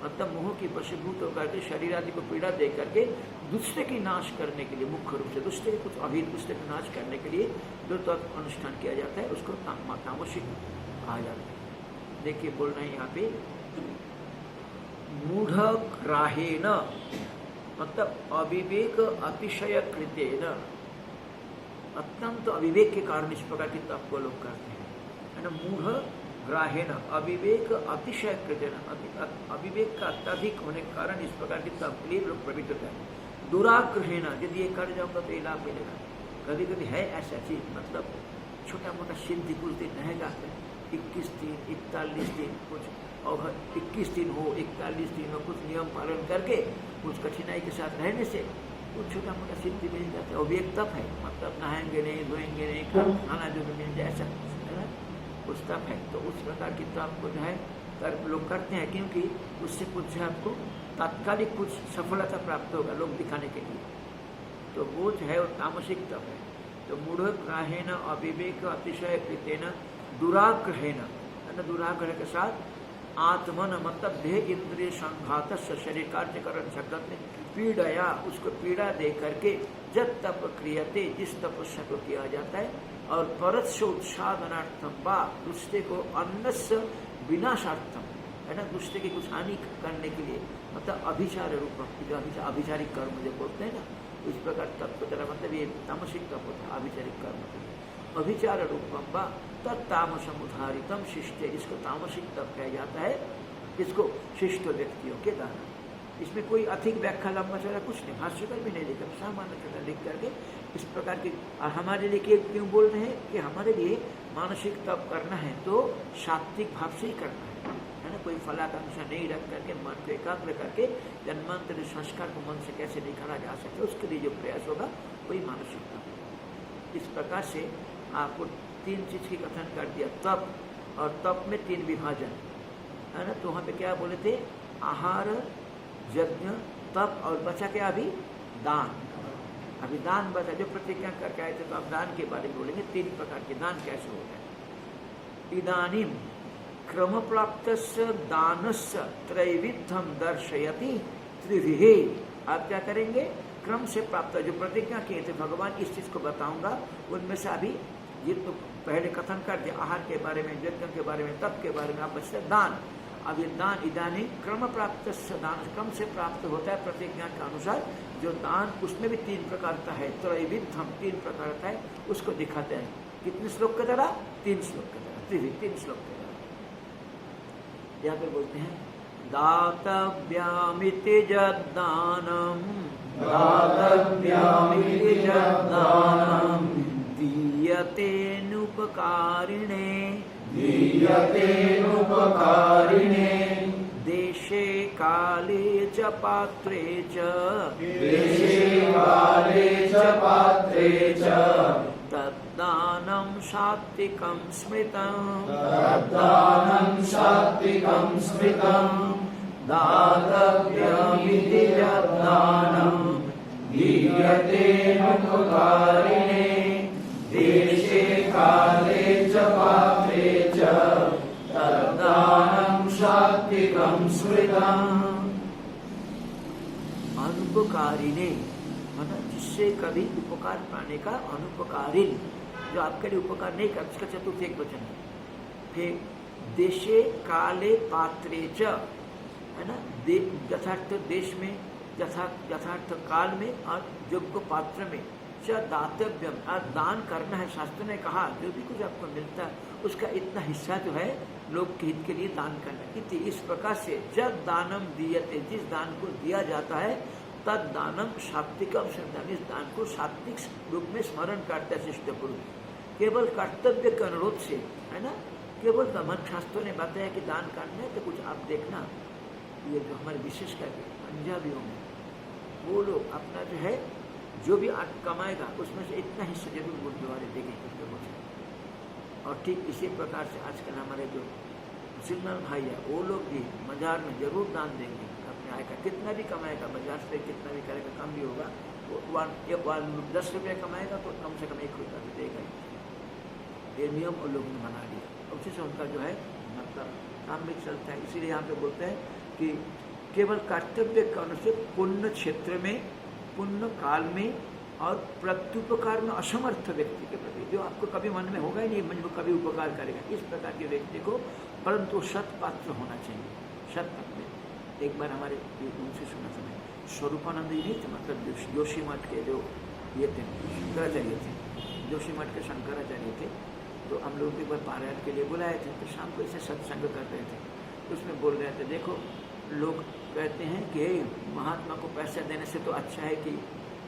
मतलब मोह की वशीभूत होकर के शरीर आदि को पीड़ा दे करके दूसरे की नाश करने के लिए, मुख्य रूप से दूसरे के कुछ अभी दूसरे का नाश करने के लिए जो तप अनुष्ठान किया जाता है, उसको तामसिक कहा जाता है। देखिए बोल रहे हैं यहाँ पे, मूढ़ग्राहेण मतलब अविवेक अतिशय कृतेन, अत्यंत अविवेक के कारण इस प्रकार की तप को लोग करते हैं, है ना। मूढ़ग्राहेण अविवेक अतिशय कृतेन, अविवेक का अत्यधिक होने के कारण इस प्रकार की तप के लिए लोग प्रवृत्त होते हैं। दुराग्रहेण, यदि ये कर जाऊंगा तो ये लाभ मिलेगा। कभी कभी है ऐसा चीज, मतलब छोटा मोटा सिद्धि कुछ दिन रहेगा, 21 दिन 41 दिन कुछ, और 21 दिन हो 41 दिन हो, कुछ नियम पालन करके कुछ कठिनाई के साथ रहने से कुछ छोटा मोटा सिद्धि मिल जाता है। और भी एक तप है, मतलब नहाएंगे नहीं, धोएंगे नहीं, खाना जो मिल जाए ऐसा है ना, कुछ तप है। तो उस प्रकार की तप को जो है लोग करते हैं, क्योंकि उससे कुछ जो है आपको तात्कालिक कुछ सफलता प्राप्त होगा लोग दिखाने के लिए। तो वो जो है वो तामसिक तप है। तो मूढ़ग्राहेण अविवेक अतिशय कृतेन दुराग्रहेण, है ना, दुराग्रह के साथ आत्मन मतलब देह इंद्रिय संघात शरीर कार्यकरण जगत में पीड़या, उसको पीड़ा दे करके जब तप क्रियते, जिस तपस्या को किया जाता है, और परस्य उत्सादनार्थम वा दूसरे को अन्नस्य विनाशार्थम, है ना, दूसरे की कुछ हानि करने के लिए, मतलब अभिचार रूप जो अभिचारिक कर्म जो बोलते हैं ना, इस प्रकार तत्व तरह मतलब ये तामसिक तप होता है, अभिचारिक कर्म अभिचार रूपम वा तत्तामसम उदाहृतम शिष्ट, जिसको तामसिक तप कहा जाता है, इसको शिष्ट व्यक्तियों के द्वारा। इसमें कोई अधिक व्याख्या लंबा चौड़ा कुछ नहीं, भाष्यकर भी नहीं लिखा, सामान्य चौड़ा लिख करके इस प्रकार की। और हमारे लिए क्यों बोल रहे हैं कि हमारे लिए मानसिक तप करना है तो सात्विक भाव से ही करना है ना, कोई फलाकांक्षा नहीं रख करके मन को एकाग्र करके जन्मांतरी संस्कार को मन से कैसे निकाला जा सके, उसके लिए जो प्रयास होगा वही मानसिक तप। इस प्रकार से आपको 3 चीज की कथन कर दिया, तप, और तप में 3 विभाजन, है ना। तो वहाँ पे क्या बोले थे? आहार, यज्ञ, तप, और बचा क्या अभी? दान। अभी दान बचा, जो प्रतिज्ञा करके आए थे, तो आप दान के बारे में बोलेंगे। 3 प्रकार के दान कैसे होता है। इदानीम क्रम प्राप्त दानस्य त्रैविध्यम दर्शयति त्रिविहे। आप क्या करेंगे? क्रम से प्राप्त जो प्रतिज्ञा किए थे भगवान, इस चीज को बताऊंगा, उनमें से अभी ये तो पहले कथन कर दिया, आहार के बारे में, यज्ञ के बारे में, तप के बारे में, आप बचते दान। अब ये दान इदानी क्रम प्राप्त दान क्रम से प्राप्त होता है प्रतिज्ञा के अनुसार। जो दान उसमें भी 3 प्रकार का है, त्रैविध्यम 3 प्रकार का है, उसको दिखाते हैं। कितने श्लोक के द्वारा? 3 श्लोक के द्वारा, 3 श्लोक के द्वारा। यहाँ पे बोलते हैं दातव्यामिति जद्दानम, दातव्यामिति जद्दानम, दीयतेनुपकारिणे, दीयतेनुपकारिणे, देशे काले च पात्रे च, देशे काले च पात्रे च, तद्दानं सात्विकं स्मृतं, तद्दानं सात्विकं स्मृतं, दातव्यमिति यद्दानं, दीयतेनुपकारिणे, देशे काले च पात्रे च, तद्दानं सात्विकं स्मृतं। अनुपकारिणे मतलब जिससे कभी उपकार पाने का, अनुपकारिण जो आपके लिए उपकार नहीं कर, उसका चतुर्थ एक वचन है। फिर देशे काले पात्रे च, है ना, यथार्थ देश में, यथार्थ काल में और योग्य पात्र में, च दातव्यम दान करना है। शास्त्र ने कहा जो भी कुछ आपको मिलता है उसका इतना हिस्सा जो है लोक के हित के लिए दान करना। इस प्रकार से जब दानम दीयते, जिस दान को दिया जाता है, तद दानम सात्विकम स्मृतम, इस दान को सात्विक रूप में स्मरण करता है शिष्ट पुरुष। केवल कर्तव्य के अनुरोध से, है ना, केवल धर्म शास्त्रों ने बताया कि दान करना है। तो कुछ आप देखना, ये जो हमारे विशेष करके पंजाबियों में वो लोग अपना जो है जो भी कमाएगा उसमें से इतना हिस्सा जरूर गुरुद्वारे देंगे। और ठीक इसी प्रकार से आजकल हमारे जो मुसलमान भाई है वो लोग भी बाजार में जरूर दान देंगे अपने आय का। कितना भी कमाएगा बाजार से, कितना भी करेगा, कम भी होगा, वो 10 रुपये कमाएगा तो कम से कम 1 रुपया तो देगा। ये नियम उन लोगों ने बना लिया, उसी से उनका जो है मतलब काम भी चलता है। इसीलिए यहाँ पे बोलते हैं कि केवल कर्तव्य करने से पुण्य क्षेत्र में, पुण्य काल में और प्रत्युपकार में असमर्थ व्यक्ति के प्रति, जो आपको कभी मन में होगा ही नहीं मुझे कभी उपकार करेगा, इस प्रकार के व्यक्ति को, परंतु सत्पात्र होना चाहिए। सत्पात्र एक बार हमारे उनसे सुना था मैं, स्वरूपानंद जी नहीं थे, मतलब जोशी मठ के जो ये थे शंकराचार्य थे, जोशी मठ के शंकराचार्य थे। तो हम लोग एक बार पारायण के लिए बुलाए थे, तो शाम को ऐसे सत्संग कर रहे थे। उसमें बोल रहे थे, देखो लोग कहते हैं कि महात्मा को पैसा देने से तो अच्छा है कि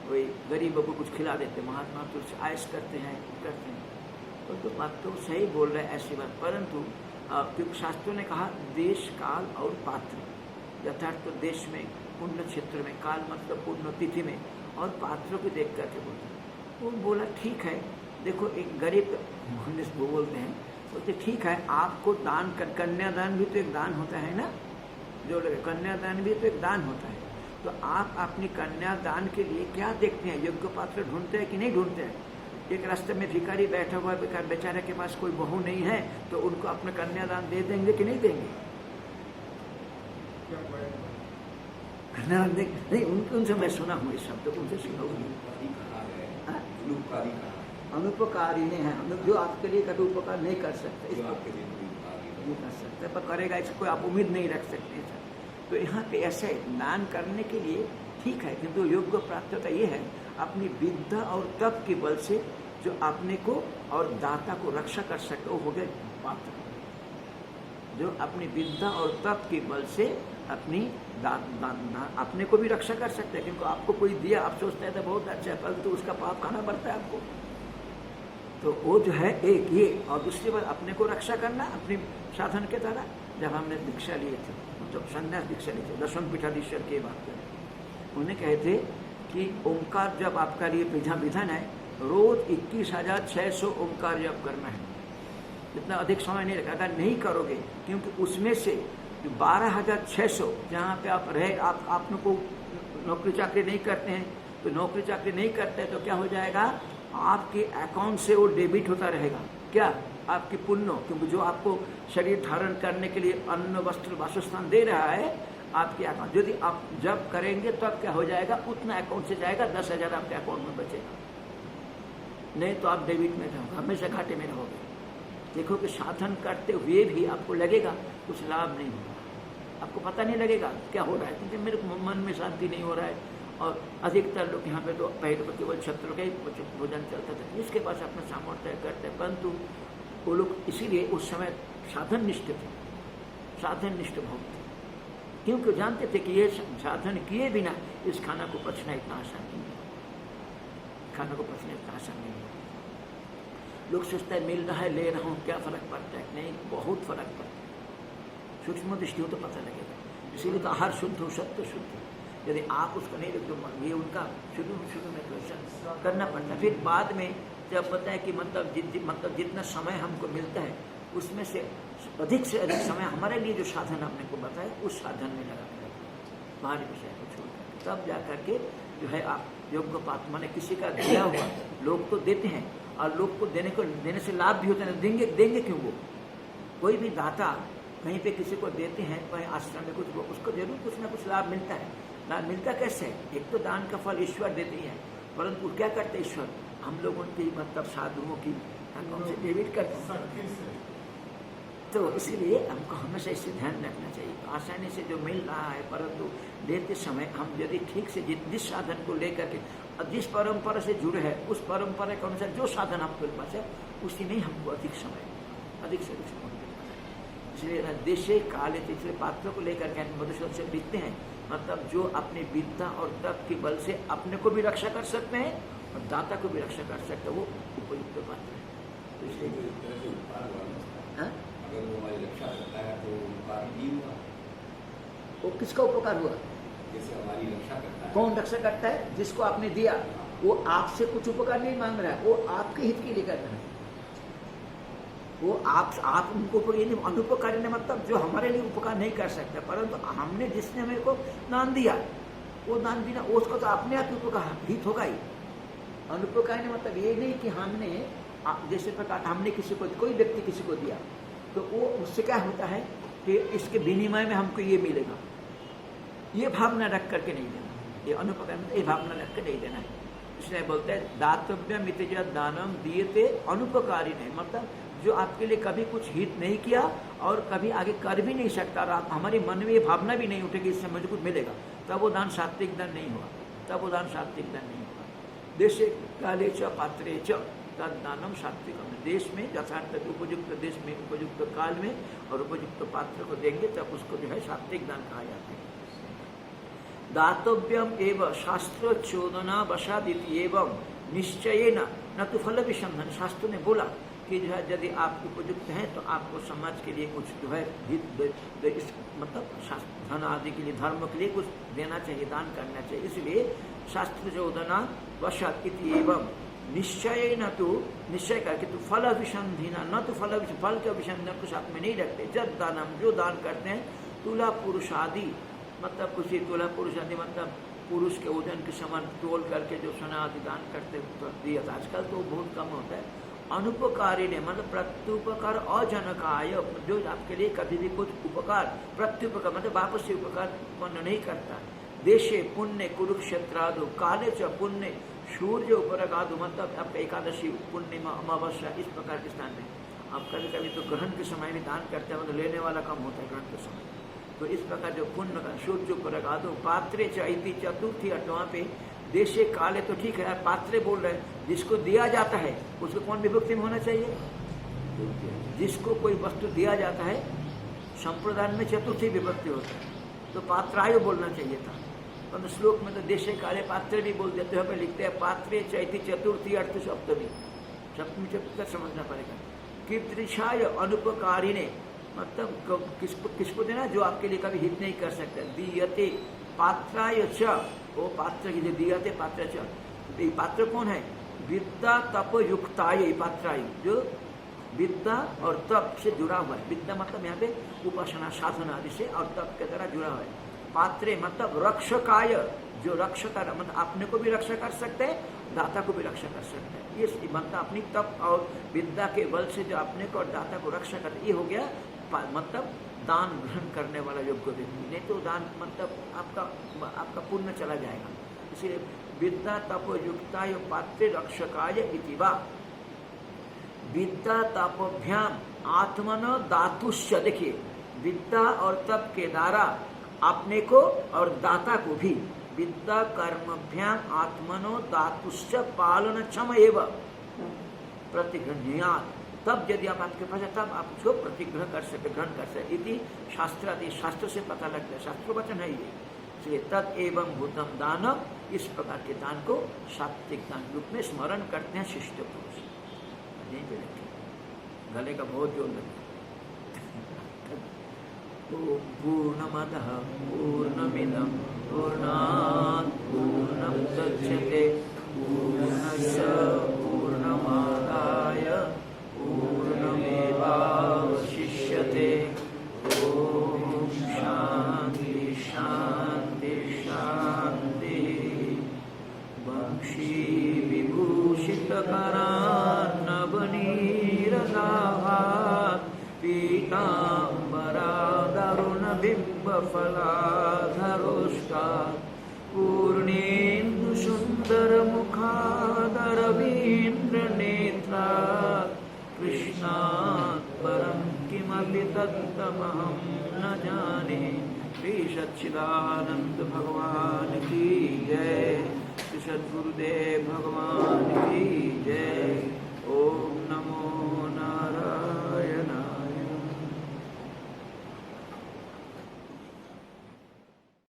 वही गरीबों को कुछ खिला देते, महात्मा तो आयस करते हैं। तो बात तो सही बोल रहे हैं ऐसी बात, परंतु क्योंकि शास्त्रों ने कहा देश काल और पात्र, यथार्थ तो देश में, पुण्य क्षेत्र में, काल मतलब पुण्य तिथि में, और पात्रों को देख करके बोलते हैं। वो बोला ठीक है, देखो एक गरीब वो बोलते हैं, बोलते ठीक है आपको दान कर, कन्यादान भी तो एक दान होता है ना, जो लगे कन्यादान भी तो एक दान होता है। तो आप अपनी कन्यादान के लिए क्या देखते हैं, योग्य पात्र ढूंढते हैं कि नहीं ढूंढते हैं? एक रास्ते में भिखारी बैठा हुआ है, बेचारे के पास कोई बहू नहीं है, तो उनको अपना कन्यादान दे देंगे कि नहीं देंगे? कन्यादान दे नहीं, उनसे मैं सुना हूँ इस शब्द को, उनसे सुना हूँ। अनुपकारी नहीं है, जो आपके लिए कभी उपकार नहीं कर सकते, नहीं कर सकते, पर करेगा इसको आप उम्मीद नहीं रख सकते। तो यहाँ पे ऐसे दान करने के लिए ठीक है, किंतु योग्य प्राप्तता ये है अपनी विद्या और तप के बल से जो अपने को और दाता को रक्षा कर सकते, वो हो गए पात्र। जो अपनी विद्या और तप के बल से अपनी अपने को भी रक्षा कर सकते हैं, क्योंकि आपको कोई दिया, आप सोचते हैं तो बहुत अच्छा है, परंतु उसका पाप खाना पड़ता है आपको। तो वो जो है एक ये, और दूसरी बात अपने को रक्षा करना अपनी साधन के द्वारा। जब हमने दीक्षा लिए थे, जब संन्यास दीक्षा लिए थे, दशम पीठाधीश्वर की बात करें, उन्हें कहे थे कि ओंकार जब आपका लिए विधान है, रोज 21,600 ओंकार जप करना है। इतना अधिक समय नहीं रखा, अगर नहीं करोगे, क्योंकि उसमें से 12,600 जहाँ पे आप रहे, आप को नौकरी चाकरी नहीं करते हैं, तो नौकरी चाकरी नहीं करते तो क्या हो जाएगा, आपके अकाउंट से वो डेबिट होता रहेगा। क्या? आपकी पुण्य, क्योंकि जो आपको शरीर धारण करने के लिए अन्न वस्त्र वासस्थान दे रहा है आपके अकाउंट, यदि आप जब करेंगे तब क्या हो जाएगा, उतना अकाउंट से जाएगा, 10,000 आपके अकाउंट में बचेगा, नहीं तो आप डेबिट में रहोगे, हमेशा घाटे में रहोगे। देखो कि साधन करते हुए भी आपको लगेगा कुछ लाभ नहीं होगा, आपको पता नहीं लगेगा क्या हो रहा है, क्योंकि मेरे मन में शांति नहीं हो रहा है। और अधिकतर लोग यहाँ पे तो पहले तो केवल छत्र का ही भोजन चलता था, इसके पास अपना सामर्थ्य करते हैं, परंतु वो लोग इसीलिए उस समय साधन निष्ठ थे, साधन निष्ठ भक्त थे, क्योंकि जानते थे कि ये साधन किए बिना इस खाना को पचना इतना आसान नहीं है, खाना को पचना इतना आसान नहीं है। लोग सोचते हैं मिल रहा है ले रहा हूँ क्या फर्क पड़ता है, नहीं, बहुत फर्क पड़ता है, सूक्ष्म दृष्टि हो तो पता लगेगा। इसीलिए तो आहार शुद्ध हो, सत्य शुद्ध हो, यदि आप उसको नहीं रख दो, ये उनका शुरू में क्वेश्चन करना पड़ता है। फिर बाद में जब पता है कि मतलब जितना समय हमको मिलता है उसमें से अधिक समय हमारे लिए जो साधन आपने को बताया उस साधन में लगा बाहरी विषय को छोड़कर, तब जा करके जो है आप योग पात माने किसी का दिया हुआ लोग तो देते हैं, और लोग को देने से लाभ भी होता है, देंगे क्यों? वो कोई भी दाता कहीं पे किसी को देते हैं, कहीं आश्रम में कुछ, उसको जरूर कुछ ना कुछ लाभ मिलता है। लाभ मिलता कैसे है? एक तो दान का फल ईश्वर देते हैं, परंतु क्या करते ईश्वर, हम लोग उनकी मतलब साधुओं की से डेबिट करते हैं। तो इसीलिए हमको हमेशा इससे ध्यान रखना चाहिए। आसानी से जो मिल रहा है, परंतु देते समय हम यदि ठीक से जिस साधन को लेकर के जिस परंपरा से जुड़े हैं उस परंपरा के अनुसार जो साधन आपके पास है उसी में हमको अधिक से अधिक समय मिलता है। इसलिए देशे काले तीसरे पात्रों को लेकर के मधुसूदन से लिखते हैं, मतलब जो अपनी विद्या और तप के बल से अपने को भी रक्षा कर सकते हैं और दाता को भी रक्षा कर सकते हैं, वो उपयुक्त पात्र है। तो इसलिए अगर वो हमारी रक्षा करता है तो उपकार नहीं हुआ। वो किसका उपकार हुआ? जैसे हमारी रक्षा करता है। कौन रक्षा करता है? जिसको आपने दिया, वो आपसे कुछ उपकार नहीं मांग रहा है, वो आपके हित के लिए कर रहा है। वो आप उनको अनुपकारी ने मतलब जो हमारे लिए उपकार नहीं कर सकते, परंतु हमने जिसने हमें को दान दिया, वो दान बिना उसको तो अपने आप उपकार हित होगा ही। अनुपकारी ने मतलब ये नहीं कि हमने जैसे प्रकार हमने किसी को, कोई व्यक्ति किसी को दिया तो वो उससे क्या होता है कि इसके विनिमय में हमको ये मिलेगा, ये भावना रख करके नहीं देना। ये अनुपकार में ये भावना रख कर नहीं देना है। इसलिए बोलते हैं दातव्यम इति दानम दीयते अनुपकारी नहीं, मतलब जो आपके लिए कभी कुछ हित नहीं किया और कभी आगे कर भी नहीं सकता, और हमारे मन में ये भावना भी नहीं उठेगी इससे मुझे कुछ मिलेगा, तब वो दान सात्विक दान नहीं हुआ, तब वो दान सात्विक दान नहीं हुआ। देशे काले च पात्रे च तद दानम सात्विकम, देश में यथार्थ उपयुक्त देश में उपयुक्त काल में और उपयुक्त पात्र को देंगे तब उसको जो है सात्विक दान कहा जाता है। दातव्यम एवं शास्त्र चोदना वशादिति एवं निश्चयेन न तो फल विसंधन, शास्त्र ने बोला कि जो है यदि आप उपयुक्त हैं तो आपको समाज के लिए कुछ जो है मतलब धन आदि के लिए, धर्म के लिए कुछ देना चाहिए, दान करना चाहिए। इसलिए शास्त्र चोदना वशाद एवं निश्चय न तो निश्चय करके तो फल अभिसंधिना, न तो फल के अभिसंधन को साथ में नहीं रखते। जब दानम जो दान करते हैं तुला पुरुष आदि, मतलब कुछ तुला पुरुष आदि मतलब पुरुष के ओजन के समान तोल करके जो सोना आदि दान करते दिया था, आजकल तो बहुत कम होता है। अनुपकारी ने मतलब प्रत्युपकार अजनकाय, जो आपके लिए कभी भी कुछ उपकार प्रत्युपकार मतलब वापस से उपकार उत्पन्न नहीं करता। देशे पुण्य कुरुक्षेत्रादु काले च पुण्य सूर्य उपरगादु, मतलब आपका एकादशी पूर्णिमा अमावस्या इस प्रकार के स्थान में आप कभी कभी तो ग्रहण के समय भी दान करते हैं, मतलब लेने वाला कम होता है ग्रहण के समय। तो इस प्रकार जो पुण्य का सूर्य उपरगादु पात्रे चैती चतुर्थी अठवां पे देशे काले, तो ठीक है पात्रे बोल रहे हैं, जिसको दिया जाता है उसको कौन विभक्ति में होना चाहिए? जिसको कोई वस्तु दिया जाता है संप्रदान में चतुर्थी विभक्ति होता है, तो पात्राय बोलना चाहिए था। तो श्लोक में तो देशे काले पात्रे भी बोल देते हैं, लिखते हैं पात्रे चैती चतुर्थी अर्थ सप्तमी, सप्तमी चतुर्थ समझना पड़ेगा। कीर्तिशाय अनुपकारी ने मतलब किसको देना? जो आपके लिए कभी हित नहीं कर सकता। दीयते पात्राय च, वो पात्र की जो दीयते पात्र च, ये पात्र कौन है? विद्या तप युक्ताय पात्राय, जो विद्या और तप से जुड़ा हुआ है। विद्या मतलब यहाँ पे उपासना साधना आदि से और तप के द्वारा जुड़ा हुआ है। पात्रे मतलब रक्षकाय, जो रक्षक मतलब अपने को भी रक्षा कर सकते हैं, दाता को भी रक्षा कर सकते हैं। ये मतलब अपनी तप और विद्या के बल से जो अपने को और दाता को रक्षा करते, ये हो गया मतलब दान ग्रहण करने वाला योग्य व्यक्ति। नहीं तो दान मतलब आपका पुण्य चला जाएगा। इसलिए विद्या तप युक्ताय पात्रे रक्षकाय इति वा विद्या तपोभ्याम आत्मन दातुष्य, देखिए विद्या और तप के द्वारा अपने को और दाता को भी, विद्या कर्मभ्याम आत्मनो दातुश्च पालन क्षम एवं प्रतिगृह्णात्, तब यदि आप आपके पास है तब आप उसको प्रतिग्रह कर सकते, ग्रहण कर सकते। इति शास्त्रादि, शास्त्र से पता लगता है, शास्त्र वचन है ये। इसलिए तत् एवं भूतम दान, इस प्रकार के दान को सात्विक दान रूप में स्मरण करते हैं शिष्ट पुरुष। यहीं पे रखें, गले का बहुत जोर लगे। पूर्णमदः पूर्णमिदं पूर्णात् पूर्णमुदच्यते पूर्णस्य पूर्णमादाय पूर्णमेवावशिष्यते। ओम शांति शांति शांति। वंशी विभूषित करान्नवनीरदाभात् पीताम्बरा दारुण बिम्बफलाधरोष्टात् पूर्णेन्दु सुंदर मुखादरवीन्द्रनेत्रात् कृष्णात् परं किमपि तत्तमहं न जाने। श्री सच्चिदानंद भगवान की जय, श्री सद्गुरुदेव भगवान की जय।